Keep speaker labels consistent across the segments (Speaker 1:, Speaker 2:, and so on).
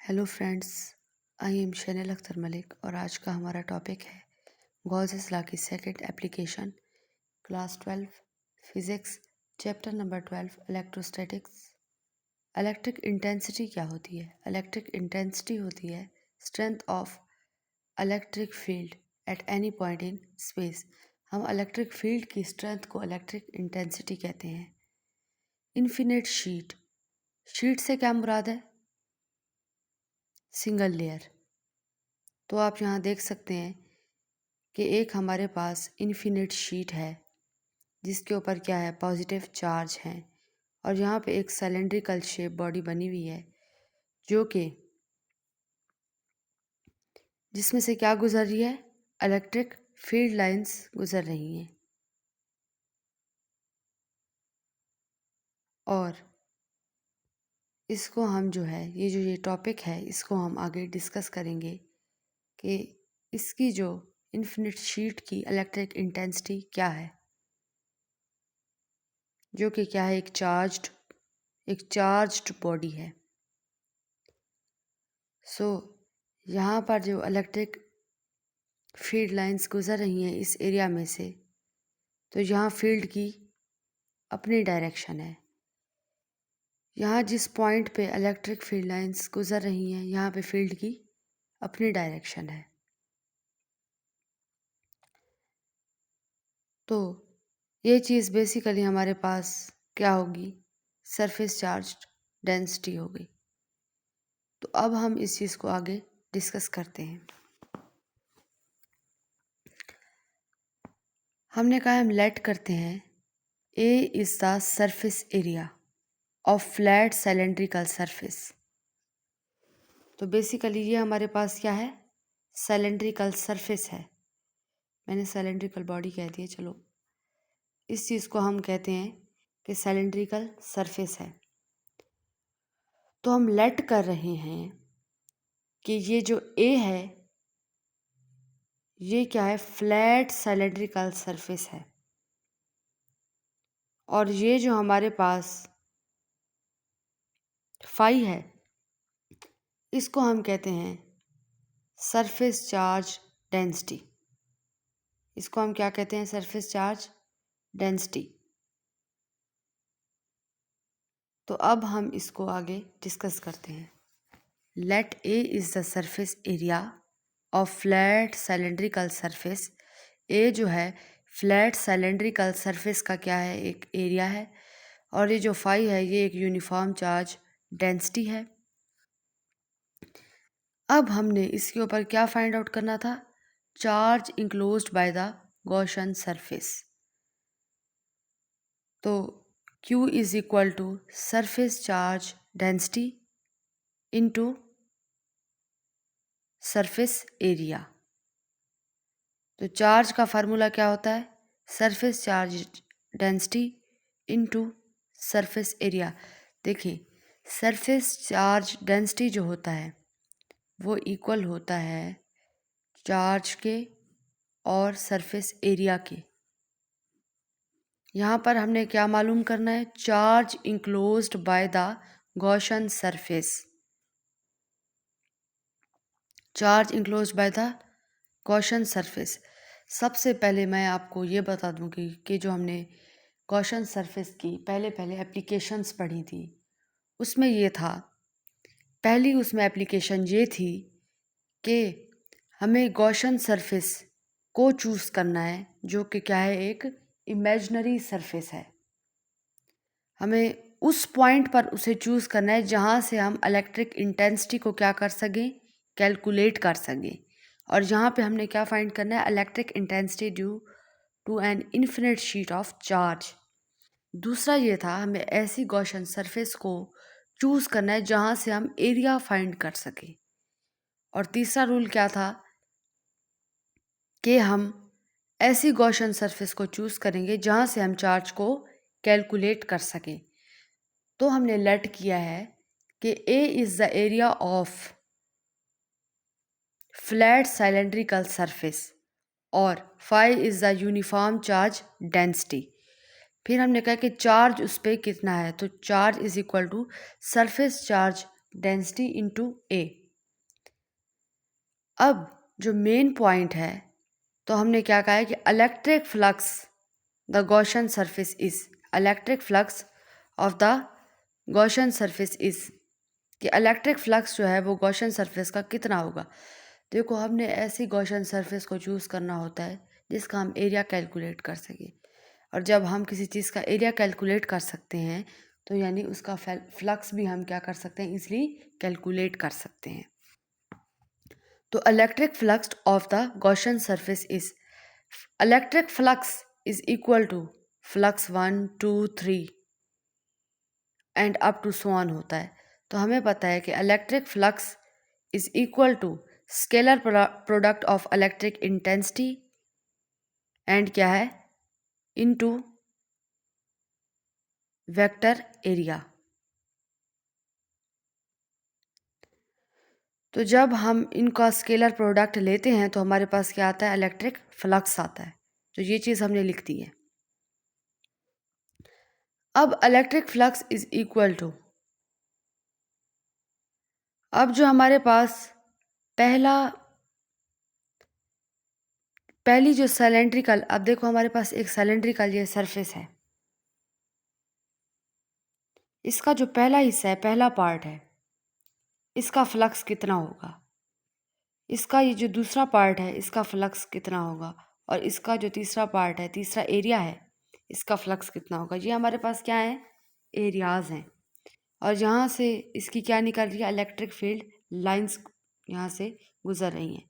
Speaker 1: Hello friends, I am Shainal Akhtar Malik और आज का हमारा टॉपिक है गॉसेस लॉ की second application, class 12 physics, chapter number 12 electrostatics. Electric intensity क्या होती है? इलेक्ट्रिक इंटेंसिटी होती है strength of electric field at any point in space. हम इलेक्ट्रिक फील्ड की स्ट्रेंथ को इलेक्ट्रिक इंटेंसिटी कहते हैं। इन्फिनिट शीट, शीट से क्या मुराद है? Single layer. तो आप यहाँ देख सकते हैं कि एक हमारे पास इन्फिनिट शीट है जिसके ऊपर क्या है, पॉजिटिव चार्ज है, और यहाँ पे एक सिलेंड्रिकल शेप बॉडी बनी हुई है जो कि जिसमें से क्या गुजर रही है, इलेक्ट्रिक फील्ड लाइंस गुजर रही हैं। और इसको हम जो है ये टॉपिक है इसको हम आगे डिस्कस करेंगे कि इसकी जो इन्फिनिट शीट की इलेक्ट्रिक इंटेंसिटी क्या है, जो कि क्या है, एक चार्ज्ड बॉडी है। सो यहाँ पर जो इलेक्ट्रिक फील्ड लाइंस गुजर रही हैं इस एरिया में से, तो यहाँ फील्ड की अपनी डायरेक्शन है। यहाँ जिस पॉइंट पे इलेक्ट्रिक फील्ड लाइंस गुजर रही हैं यहाँ पे फील्ड की अपनी डायरेक्शन है। तो ये चीज़ बेसिकली हमारे पास क्या होगी, सरफेस चार्ज डेंसिटी होगी। तो अब हम इस चीज़ को आगे डिस्कस करते हैं। हमने कहा हम लेट करते हैं ए is the surface area of flat cylindrical surface. तो बेसिकली ये हमारे पास क्या है, सिलेंड्रिकल सरफेस है। मैंने सिलेंड्रिकल बॉडी कह दी है, चलो इस चीज़ को हम कहते हैं कि सिलेंड्रिकल सरफेस है। तो हम लेट कर रहे हैं कि ये जो ए है ये क्या है, फ्लैट सिलेंड्रिकल सरफेस है, और ये जो हमारे पास फाई है इसको हम कहते हैं सरफेस चार्ज डेंसिटी। इसको हम क्या कहते हैं, सरफेस चार्ज डेंसिटी। तो अब हम इसको आगे डिस्कस करते हैं। Let a is the surface area of flat cylindrical surface. A जो है फ्लैट सिलेंड्रिकल सरफेस का क्या है, एक एरिया है, और ये जो फाई है ये एक यूनिफॉर्म चार्ज डेंसिटी है। अब हमने इसके ऊपर क्या फाइंड आउट करना था, charge enclosed by the Gaussian surface. तो Q is equal to surface charge density into surface area. तो चार्ज का फार्मूला क्या होता है, surface charge density into surface area. देखिए सरफेस चार्ज डेंसिटी जो होता है वो इक्वल होता है चार्ज के और सरफेस एरिया के। यहाँ पर हमने क्या मालूम करना है, charge enclosed by the Gaussian surface. Charge enclosed by the Gaussian surface. सबसे पहले मैं आपको ये बता दूंगी कि जो हमने गॉसियन सरफेस की पहले एप्लीकेशंस पढ़ी थी उसमें ये था, पहली उसमें एप्लीकेशन ये थी कि हमें गॉसियन सरफेस को चूज़ करना है जो कि क्या है, एक इमेजिनरी सरफेस है। हमें उस पॉइंट पर उसे चूज़ करना है जहाँ से हम इलेक्ट्रिक इंटेंसिटी को क्या कर सकें, कैलकुलेट कर सकें। और यहाँ पे हमने क्या फाइंड करना है, electric intensity due to an infinite sheet of charge. दूसरा ये था, हमें ऐसी गॉसियन सरफेस को चूज़ करना है जहाँ से हम एरिया फाइंड कर सकें। और तीसरा रूल क्या था कि हम ऐसी गॉसियन सरफेस को चूज़ करेंगे जहाँ से हम चार्ज को कैलकुलेट कर सकें। तो हमने लेट किया है कि A is the area of flat cylindrical surface और phi is the uniform charge density. फिर हमने कहा कि चार्ज उस पर कितना है, तो charge is equal to surface charge density into a. अब जो मेन पॉइंट है, तो हमने क्या कहा है कि electric flux the Gaussian surface is, electric flux of the Gaussian surface is, कि इलेक्ट्रिक फ्लक्स जो है वो गॉसियन सरफेस का कितना होगा। देखो, हमने ऐसी गॉसियन सरफेस को चूज़ करना होता है जिसका हम एरिया कैलकुलेट कर सकें, और जब हम किसी चीज़ का एरिया कैलकुलेट कर सकते हैं तो यानी उसका फ्लक्स भी हम क्या कर सकते हैं, इसलिए कैलकुलेट कर सकते हैं। तो electric flux of the Gaussian surface is, electric flux is equal to flux 1 2 3 and up to so on होता है। तो हमें पता है कि electric flux is equal to scalar product of electric intensity and क्या है, इनटू वेक्टर एरिया। तो जब हम इनका स्केलर प्रोडक्ट लेते हैं तो हमारे पास क्या आता है, इलेक्ट्रिक फ्लक्स आता है। तो ये चीज़ हमने लिख दी है। अब electric flux is equal to, अब जो हमारे पास पहली जो सिलेंड्रिकल, अब देखो हमारे पास एक सिलेंड्रिकल ये सरफेस है, इसका जो पहला हिस्सा है, पहला पार्ट है, इसका फ्लक्स कितना होगा, इसका ये जो दूसरा पार्ट है इसका फ्लक्स कितना होगा, और इसका जो तीसरा पार्ट है, तीसरा एरिया है, इसका फ्लक्स कितना होगा। ये हमारे पास क्या है, एरियाज़ हैं, और यहाँ से इसकी क्या निकल रही है, इलेक्ट्रिक फील्ड लाइंस यहाँ से गुजर रही हैं।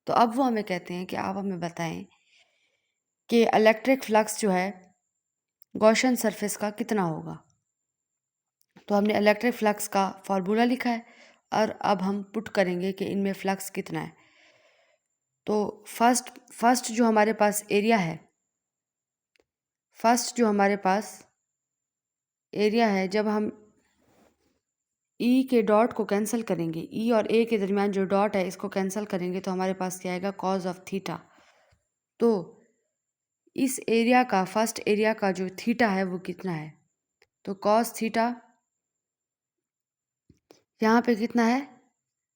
Speaker 1: तो अब वो हमें कहते हैं कि आप हमें बताएं कि इलेक्ट्रिक फ्लक्स जो है गॉसियन सरफेस का कितना होगा। तो हमने इलेक्ट्रिक फ्लक्स का फार्मूला लिखा है, और अब हम पुट करेंगे कि इनमें फ्लक्स कितना है। तो फर्स्ट जो हमारे पास एरिया है, फर्स्ट जो हमारे पास एरिया है, जब हम ई के डॉट को कैंसिल करेंगे, ई और ए के दरमियान जो डॉट है इसको कैंसिल करेंगे तो हमारे पास क्या आएगा, कॉज ऑफ थीटा। तो इस एरिया का, फर्स्ट एरिया का जो थीटा है वो कितना है, तो कॉस थीटा यहाँ पे कितना है,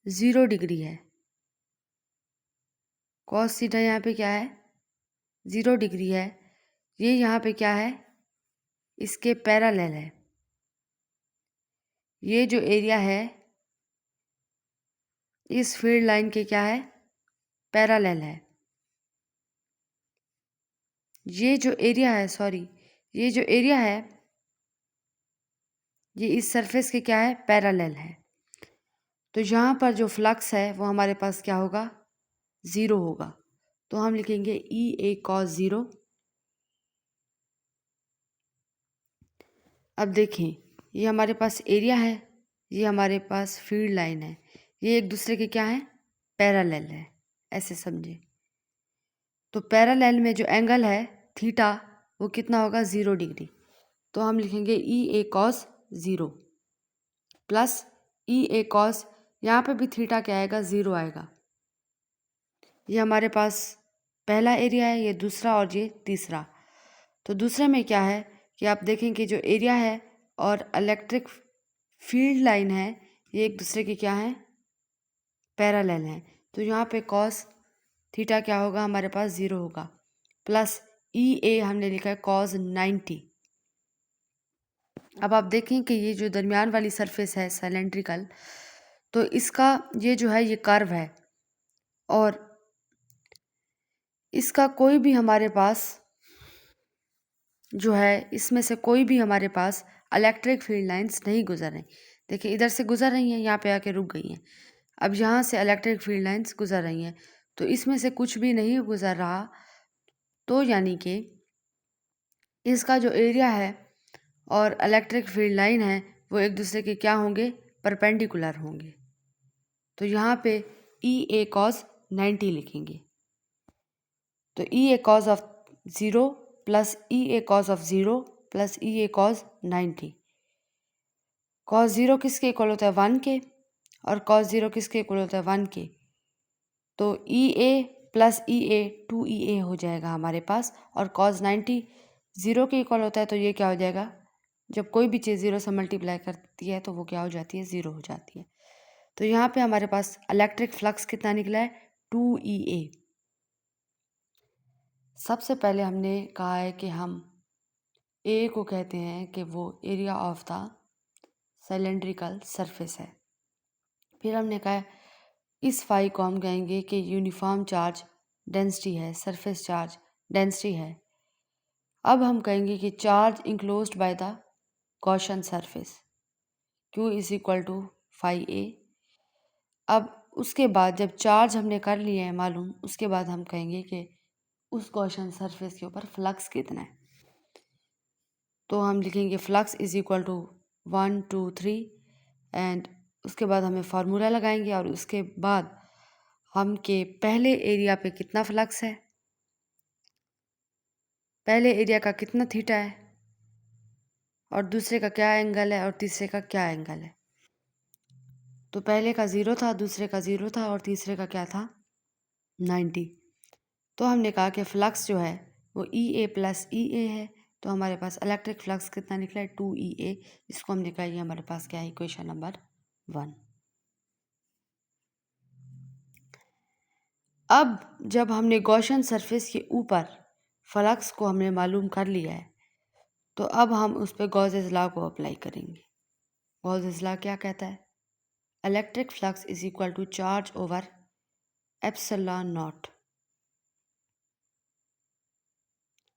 Speaker 1: 0 डिग्री है। कॉस थीटा यहाँ पे क्या है, 0 डिग्री है। ये यहाँ पे क्या है, इसके पैरेलल है। ये जो एरिया है इस फील्ड लाइन के क्या है, पैरेलल है। ये जो एरिया है, सॉरी, ये जो एरिया है ये इस सरफेस के क्या है, पैरेलल है। तो यहाँ पर जो फ्लक्स है वो हमारे पास क्या होगा, 0 होगा। तो हम लिखेंगे ई ए कॉस 0। अब देखें, ये हमारे पास एरिया है, ये हमारे पास फील्ड लाइन है, ये एक दूसरे के क्या है, पैरेलल है, ऐसे समझे। तो पैरेलल में जो एंगल है थीटा वो कितना होगा, 0 डिग्री। तो हम लिखेंगे ई A cos 0 plus E A cos, यहाँ पे भी थीटा क्या आएगा, 0 आएगा। ये हमारे पास पहला एरिया है, ये दूसरा और ये तीसरा। तो दूसरे में क्या है कि आप देखें कि जो एरिया है और इलेक्ट्रिक फील्ड लाइन है ये एक दूसरे के क्या हैं, पैरेलल हैं। तो यहाँ पे कॉस थीटा क्या होगा, हमारे पास 0 होगा, प्लस ई ए हमने लिखा है कॉस 90। अब आप देखें कि ये जो दरमियान वाली सरफेस है सिलेंड्रिकल, तो इसका ये जो है ये कर्व है, और इसका कोई भी हमारे पास जो है, इसमें से कोई भी हमारे पास इलेक्ट्रिक फील्ड लाइंस नहीं गुजर रही। देखिए इधर से गुजर रही हैं, यहाँ पे आके रुक गई हैं। अब यहाँ से इलेक्ट्रिक फील्ड लाइंस गुजर रही हैं, तो इसमें से कुछ भी नहीं गुजर रहा, तो यानी कि इसका जो एरिया है और इलेक्ट्रिक फील्ड लाइन है वो एक दूसरे के क्या होंगे, परपेंडिकुलर होंगे। तो यहाँ पे ई ए कॉस 90 लिखेंगे। तो E A cos of 0 plus E A cos of 0 plus E A cos 90। Cos 0 किसके इक्वल होता है, 1 के, और कॉस 0 किसके इक्वल होता है, 1 के। तो ई ए प्लस ई ए 2 ई ए हो जाएगा हमारे पास, और कॉस 90 0 के इक्वल होता है, तो ये क्या हो जाएगा, जब कोई भी चीज़ ज़ीरो से मल्टीप्लाई करती है तो वो क्या हो जाती है, ज़ीरो हो जाती है। तो यहाँ पे हमारे पास इलेक्ट्रिक फ्लक्स कितना निकला है, 2 EA। सबसे पहले हमने कहा है कि हम ए को कहते हैं कि वो area of the cylindrical surface है। फिर हमने कहा इस फाई को हम कहेंगे कि यूनिफॉर्म चार्ज डेंसिटी है, सरफेस चार्ज डेंसिटी है। अब हम कहेंगे कि charge enclosed by the Gaussian surface, Q is equal to phi a. अब उसके बाद जब चार्ज हमने कर लिए हैं मालूम, उसके बाद हम कहेंगे कि उस गॉसियन सरफेस के ऊपर फ्लक्स कितना है। तो हम लिखेंगे flux is equal to 1 2 3 and उसके बाद हमें फार्मूला लगाएंगे और उसके बाद हम के पहले एरिया पे कितना फ्लक्स है, पहले एरिया का कितना थीटा है और दूसरे का क्या एंगल है और तीसरे का क्या एंगल है। तो पहले का 0 था, दूसरे का 0 था और तीसरे का क्या था, 90। तो हमने कहा कि फ्लक्स जो है वो EA प्लस EA है। तो हमारे पास इलेक्ट्रिक फ्लक्स कितना निकला है, 2EA। इसको हमने कहा ये हमारे पास क्या है, इक्वेशन नंबर 1। अब जब हमने गॉसियन सरफेस के ऊपर फ्लक्स को हमने मालूम कर लिया है तो अब हम उस पर गॉसेस लॉ को अप्लाई करेंगे। गॉसेस लॉ क्या कहता है, electric flux is equal to charge over epsilon naught.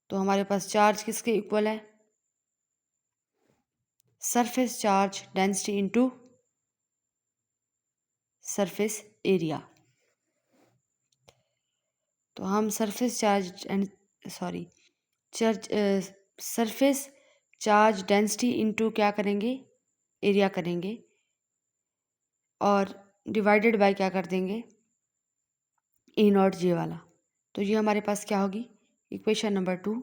Speaker 1: तो हमारे पास चार्ज किसके इक्वल है, surface charge density into surface area. तो हम surface charge sorry surface charge density into क्या करेंगे, एरिया करेंगे और डिवाइडेड बाय क्या कर देंगे, E0J वाला। तो ये हमारे पास क्या होगी, इक्वेशन नंबर 2।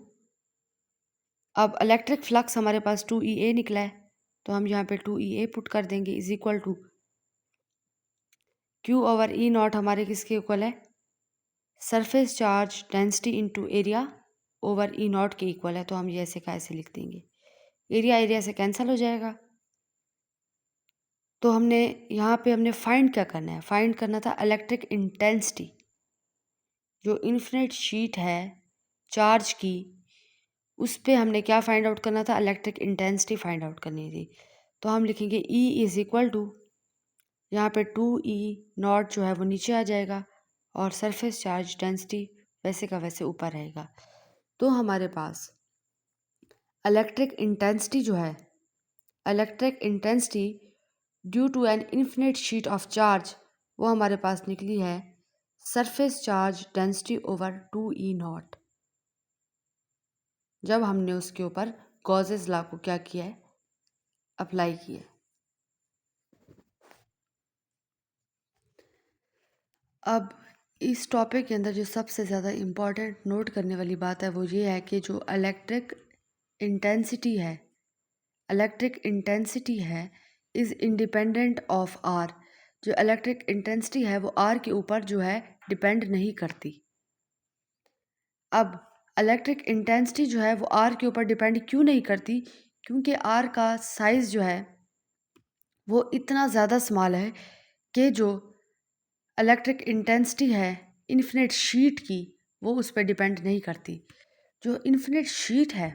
Speaker 1: अब इलेक्ट्रिक फ्लक्स हमारे पास 2EA निकला है तो हम यहाँ पे 2EA पुट कर देंगे is equal to Q over E0 हमारे किसके इक्वल है, surface charge density into area over E0 के इक्वल है। तो हम ये ऐसे का ऐसे लिख देंगे, एरिया एरिया से कैंसिल हो जाएगा। तो हमने यहाँ पे हमने फाइंड क्या करना है, फाइंड करना था इलेक्ट्रिक इंटेंसिटी। जो इन्फिनिट शीट है चार्ज की उस पे हमने क्या फाइंड आउट करना था, इलेक्ट्रिक इंटेंसिटी फाइंड आउट करनी थी। तो हम लिखेंगे E इज इक्वल टू, यहाँ पे 2E0 जो है वो नीचे आ जाएगा और सरफेस चार्ज डेंसिटी वैसे का वैसे ऊपर रहेगा। तो हमारे पास इलेक्ट्रिक इंटेंसिटी जो है, electric intensity due to an infinite sheet of charge, वो हमारे पास निकली है surface charge density over 2E0। जब हमने उसके ऊपर गॉसेस लॉ को क्या किया है, अप्लाई किया है। अब इस टॉपिक के अंदर जो सबसे ज़्यादा इम्पॉर्टेंट नोट करने वाली बात है वो ये है कि जो इलेक्ट्रिक इंटेंसिटी है, इलेक्ट्रिक इंटेंसिटी है इज़ इंडिपेंडेंट ऑफ आर। जो इलेक्ट्रिक इंटेंसिटी है वो आर के ऊपर जो है डिपेंड नहीं करती। अब इलेक्ट्रिक इंटेंसिटी जो है वो आर के ऊपर डिपेंड क्यों नहीं करती, क्योंकि आर का साइज़ जो है वो इतना ज़्यादा स्मॉल है कि जो इलेक्ट्रिक इंटेंसिटी है इन्फिनिट शीट की वो उस पर डिपेंड नहीं करती। जो इन्फिनिट शीट है,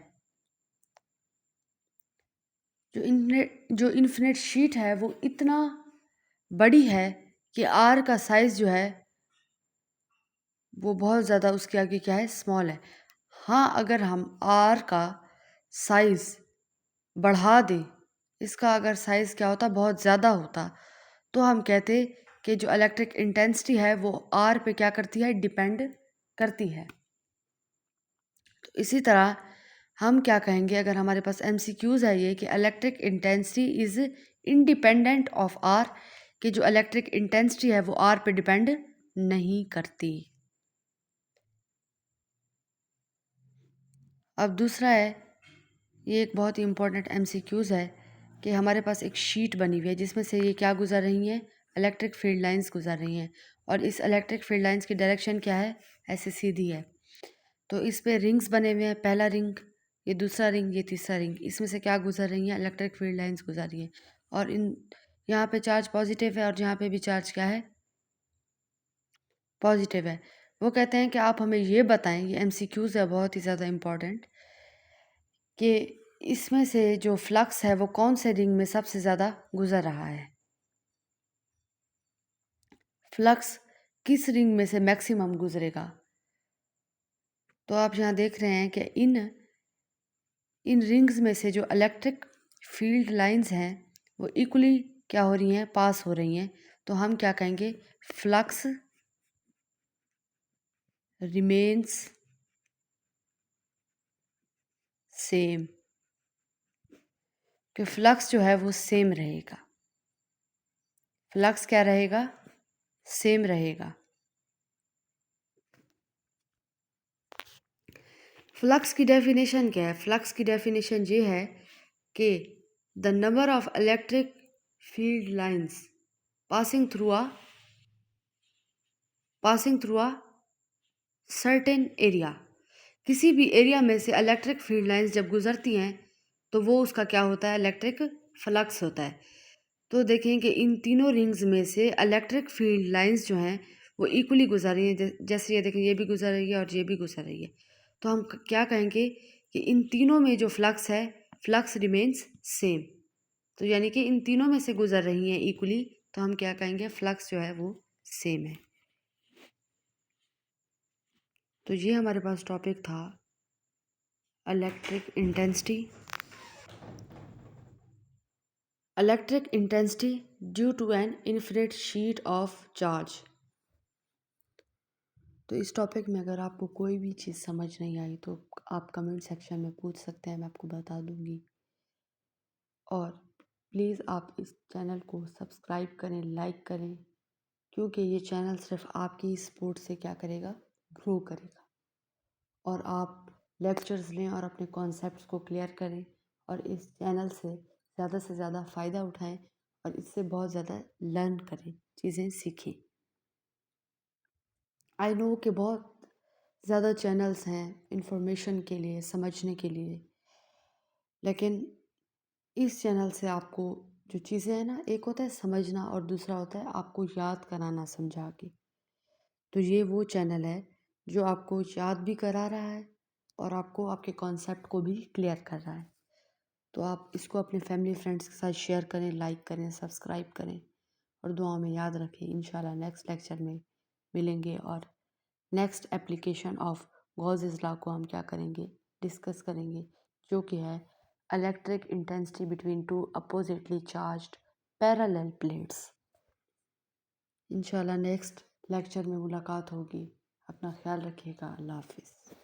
Speaker 1: जो इन्फिनिट शीट है वो इतना बड़ी है कि आर का साइज़ जो है वो बहुत ज़्यादा उसके आगे क्या है, स्मॉल है। हाँ, अगर हम आर का साइज़ बढ़ा दें, इसका अगर साइज़ क्या होता, बहुत ज़्यादा होता, तो हम कहते कि जो इलेक्ट्रिक इंटेंसिटी है वो आर पे क्या करती है, डिपेंड करती है। तो इसी तरह हम क्या कहेंगे, अगर हमारे पास MCQs है ये कि electric intensity is independent of r, कि जो इलेक्ट्रिक इंटेंसिटी है वो आर पे डिपेंड नहीं करती। अब दूसरा है, ये एक बहुत ही इम्पोर्टेंट MCQs है कि हमारे पास एक शीट बनी हुई है जिसमें से ये क्या गुजर रही हैं, इलेक्ट्रिक फील्ड लाइंस गुजर रही हैं और इस इलेक्ट्रिक फील्ड लाइंस की डायरेक्शन क्या है, ऐसे सीधी है। तो इस पे रिंग्स बने हुए हैं, पहला रिंग, ये दूसरा रिंग, ये तीसरा रिंग, इसमें से क्या गुजर रही है? इलेक्ट्रिक फील्ड लाइंस गुजर रही है। और इन यहाँ पे चार्ज पॉजिटिव है और यहाँ पे भी चार्ज क्या है? पॉजिटिव है। वो कहते हैं कि आप हमें ये बताएं, ये एमसीक्यूज है बहुत ही ज़्यादा इम्पॉर्टेंट, कि इसमें से जो फ्लक्स है वो कौन से रिंग में सबसे ज़्यादा गुजर रहा है? फ्लक्स किस रिंग में से मैक्सिमम गुजरेगा? तो आप यहाँ देख रहे हैं कि इन रिंग्स में से जो इलेक्ट्रिक फील्ड लाइंस हैं वो इक्वली क्या हो रही हैं? पास हो रही हैं। तो हम क्या कहेंगे? फ्लक्स रिमेन्स सेम, कि फ्लक्स जो है वो सेम रहेगा। फ्लक्स क्या रहेगा? सेम रहेगा। फ्लक्स की डेफिनेशन क्या है? फ्लक्स की डेफिनेशन ये है कि the number of electric field lines passing through a certain area, किसी भी एरिया में से इलेक्ट्रिक फील्ड लाइंस जब गुजरती हैं तो वो उसका क्या होता है? इलेक्ट्रिक फ्लक्स होता है। तो देखें कि इन तीनों रिंग्स में से इलेक्ट्रिक फील्ड लाइंस जो हैं वो इक्वली गुजर रही हैं। जैसे ये देखें, ये भी गुजर रही है और ये भी गुजर रही है। तो हम क्या कहेंगे कि इन तीनों में जो फ्लक्स है, फ्लक्स रिमेन्स सेम। तो यानी कि इन तीनों में से गुजर रही हैं इक्वली, तो हम क्या कहेंगे? फ्लक्स जो है वो सेम है। तो ये हमारे पास टॉपिक था electric intensity. Electric intensity due to an infinite sheet of charge. तो इस टॉपिक में अगर आपको कोई भी चीज़ समझ नहीं आई तो आप कमेंट सेक्शन में पूछ सकते हैं, मैं आपको बता दूंगी। और प्लीज़ आप इस चैनल को सब्सक्राइब करें, लाइक करें, क्योंकि ये चैनल सिर्फ आपकी सपोर्ट से क्या करेगा? ग्रो करेगा। और आप लेक्चर्स लें और अपने कॉन्सेप्ट्स को क्लियर करें और इस चैनल से ज़्यादा फ़ायदा उठाएं और इससे बहुत ज़्यादा लर्न करें, चीज़ें सीखें। आई नो कि बहुत ज़्यादा चैनल्स हैं इंफॉर्मेशन के लिए, समझने के लिए, लेकिन इस चैनल से आपको जो चीज़ें हैं ना, एक होता है समझना और दूसरा होता है आपको याद कराना समझा के। तो ये वो चैनल है जो आपको याद भी करा रहा है और आपको आपके कॉन्सेप्ट को भी क्लियर कर रहा है। तो आप इसको अपने फैमिली फ्रेंड्स के साथ शेयर करें, लाइक करें, सब्सक्राइब करें और दुआओं में याद रखें। इंशाल्लाह नेक्स्ट लेक्चर में मिलेंगे और next application of Gauss's law को हम क्या करेंगे? डिस्कस करेंगे, जो कि है electric intensity between two oppositely charged parallel plates. इंशाल्लाह नेक्स्ट लेक्चर में मुलाकात होगी। अपना ख्याल रखिएगा। अल्लाह हाफिज़।